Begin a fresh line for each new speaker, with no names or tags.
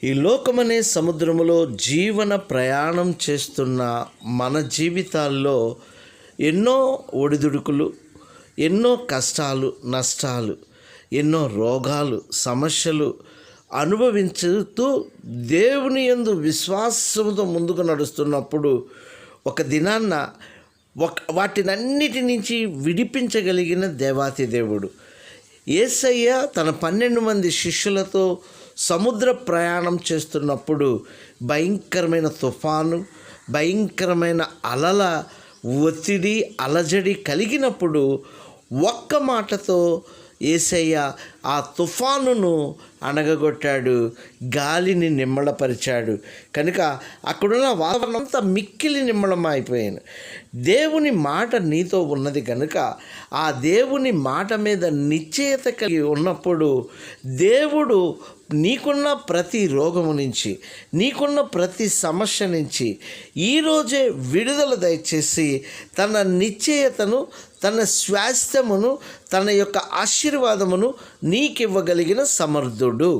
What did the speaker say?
ఈ లోకమనే సముద్రములో జీవన ప్రయాణం చేస్తున్న మన జీవితాల్లో ఎన్నో ఒడిదుడుకులు, ఎన్నో కష్టాలు, నష్టాలు, ఎన్నో రోగాలు, సమస్యలు అనుభవించుతూ దేవుని యందు విశ్వాసంతో ముందుకు నడుస్తున్నప్పుడు ఒక దినాన్న వాటినన్నిటి నుంచి విడిపించగలిగిన దేవాతి దేవుడు యేసయ్య తన 12 మంది శిష్యులతో సముద్ర ప్రయాణం చేస్తున్నప్పుడు భయంకరమైన తుఫాను, భయంకరమైన అలల ఒత్తిడి, అలజడి కలిగినప్పుడు ఒక్క మాటతో యేసయ్య ఆ తుఫానును అణగగొట్టాడు, గాలిని నిమ్మళపరిచాడు. కనుక అక్కడున్న వాతావరణం అంతా మిక్కిలి నిమ్మళం అయిపోయాను. దేవుని మాట నీతో ఉన్నది కనుక ఆ దేవుని మాట మీద నిశ్చయత కలిగి ఉన్నప్పుడు దేవుడు నీకున్న ప్రతి రోగము నుంచి, నీకున్న ప్రతి సమస్య నుంచి ఈరోజే విడుదల దయచేసి తన నిశ్చయతను, తన స్వాస్థ్యమును, తన యొక్క ఆశీర్వాదమును నీకివ్వగలిగిన సమర్థుడు.